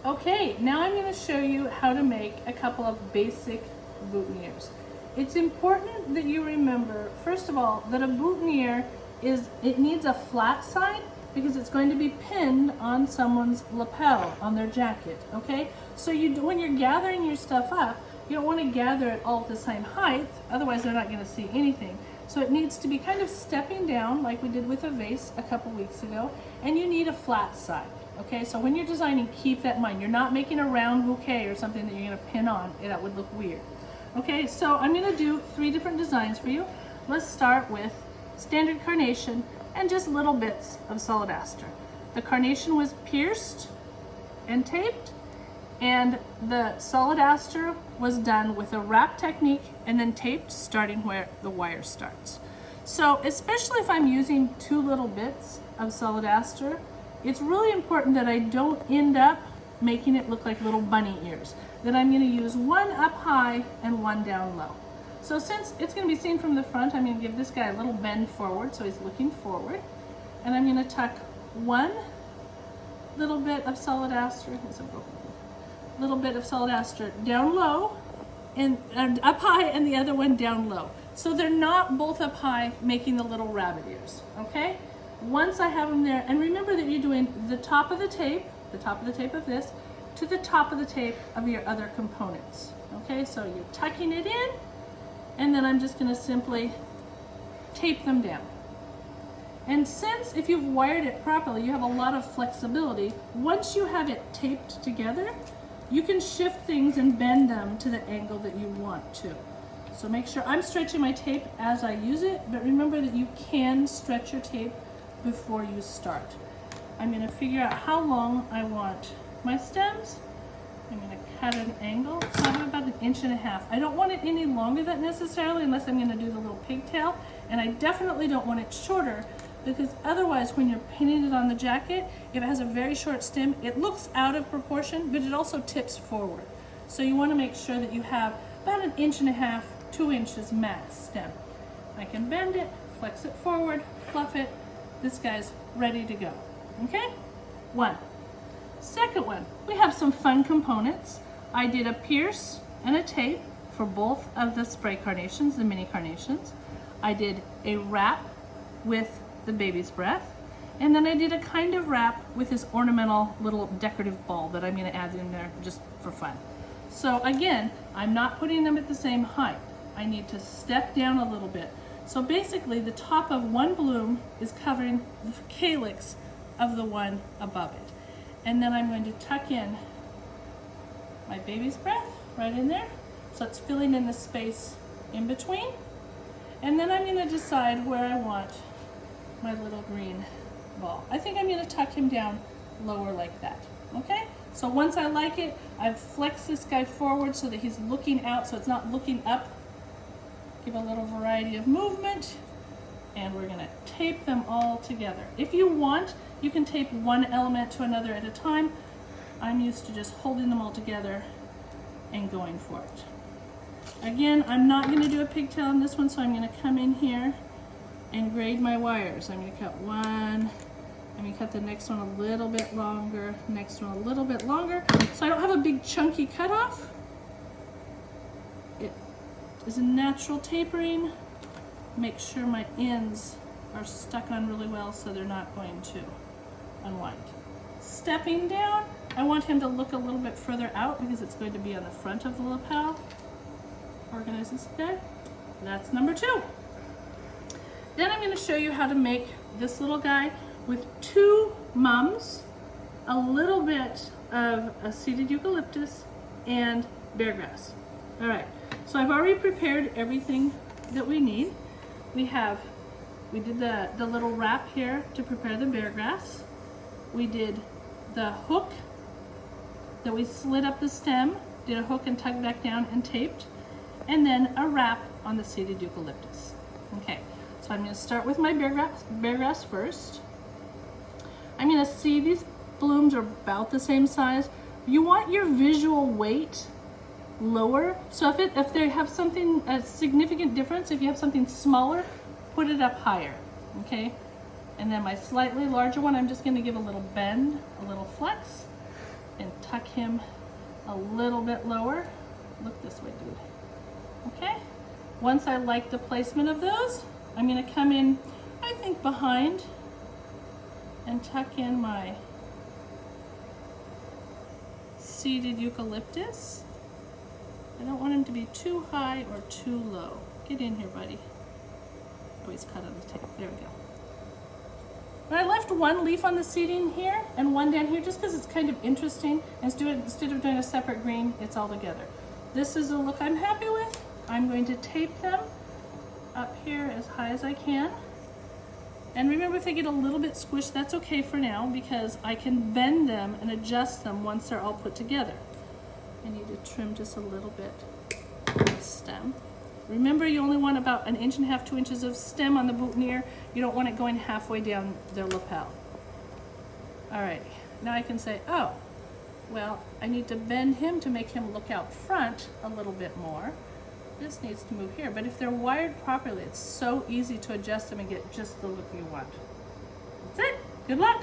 Okay, now I'm going to show you how to make a couple of basic boutonnieres. It's important that you remember, first of all, that a boutonniere it needs a flat side because it's going to be pinned on someone's lapel on their jacket, okay? So when you're gathering your stuff up, you don't want to gather it all at the same height, otherwise they're not going to see anything. So it needs to be kind of stepping down like we did with a vase a couple weeks ago, and you need a flat side. Okay, so when you're designing, keep that in mind. You're not making a round bouquet or something that you're going to pin on. That would look weird. Okay, so I'm going to do 3 different designs for you. Let's start with standard carnation and just little bits of solid aster. The carnation was pierced and taped, and the solid aster was done with a wrap technique and then taped starting where the wire starts. So especially if I'm using 2 little bits of solid aster, it's really important that I don't end up making it look like little bunny ears, that I'm going to use 1 up high and 1 down low. So since it's going to be seen from the front, I'm going to give this guy a little bend forward so he's looking forward, and I'm going to tuck 1 little bit of solid aster, little bit of solid aster down low and up high, and the other one down low. So they're not both up high making the little rabbit ears, okay? Once I have them there, and remember that you're doing the top of the tape of this, to the top of the tape of your other components. Okay, so you're tucking it in, and then I'm just going to simply tape them down. And since if you've wired it properly, you have a lot of flexibility, once you have it taped together, you can shift things and bend them to the angle that you want to. So make sure I'm stretching my tape as I use it, but remember that you can stretch your tape before you start. I'm going to figure out how long I want my stems. I'm going to cut an angle, so I have about 1.5 inches. I don't want it any longer than necessarily unless I'm going to do the little pigtail, and I definitely don't want it shorter because otherwise when you're pinning it on the jacket, if it has a very short stem, it looks out of proportion, but it also tips forward. So you want to make sure that you have about 1.5 inches, 2 inches max stem. I can bend it, flex it forward, fluff it. This guy's ready to go. Okay? 1. Second one, we have some fun components. I did a pierce and a tape for both of the spray carnations, the mini carnations. I did a wrap with the baby's breath, and then I did a kind of wrap with this ornamental little decorative ball that I'm going to add in there just for fun. So again, I'm not putting them at the same height. I need to step down a little bit. So basically the top of one bloom is covering the calyx of the one above it. And then I'm going to tuck in my baby's breath right in there. So it's filling in the space in between. And then I'm going to decide where I want my little green ball. I think I'm going to tuck him down lower like that. Okay? So once I like it, I've flexed this guy forward so that he's looking out, so it's not looking up. Give a little variety of movement, and we're going to tape them all together. If you want, you can tape one element to another at a time. I'm used to just holding them all together and going for it. Again, I'm not going to do a pigtail on this one, so I'm going to come in here and grade my wires. I'm going to cut one, I'm going to cut the next one a little bit longer, next one a little bit longer, so I don't have a big chunky cutoff. It is a natural tapering. Make sure my ends are stuck on really well so they're not going to unwind. Stepping down, I want him to look a little bit further out because it's going to be on the front of the lapel. Organize this guy. That's number 2. Then I'm going to show you how to make this little guy with 2 mums, a little bit of a seeded eucalyptus, and bear grass. All right, so I've already prepared everything that we need. We did the little wrap here to prepare the bear grass. We did the hook that we slid up the stem, did a hook and tugged back down and taped, and then a wrap on the seeded eucalyptus. Okay, so I'm going to start with my bear grass first. I'm going to see these blooms are about the same size. You want your visual weight lower, so if they have something, a significant difference, if you have something smaller, put it up higher, okay? And then my slightly larger one, I'm just going to give a little bend, a little flex, and tuck him a little bit lower. Look this way, dude. Okay? Once I like the placement of those, I'm gonna come in, I think, behind and tuck in my seeded eucalyptus. I don't want him to be too high or too low. Get in here, buddy. Oh, he's cut on the tape. There we go. But I left one leaf on the seeding here and one down here just because it's kind of interesting. Instead of doing a separate green, it's all together. This is a look I'm happy with. I'm going to tape them up here as high as I can. And remember, if they get a little bit squished, that's okay for now because I can bend them and adjust them once they're all put together. I need to trim just a little bit of the stem. Remember, you only want about 1.5 inches, 2 inches of stem on the boutonniere. You don't want it going halfway down their lapel. Alrighty, now I can say, oh, well, I need to bend him to make him look out front a little bit more. This needs to move here, but if they're wired properly, it's so easy to adjust them and get just the look you want. That's it. Good luck.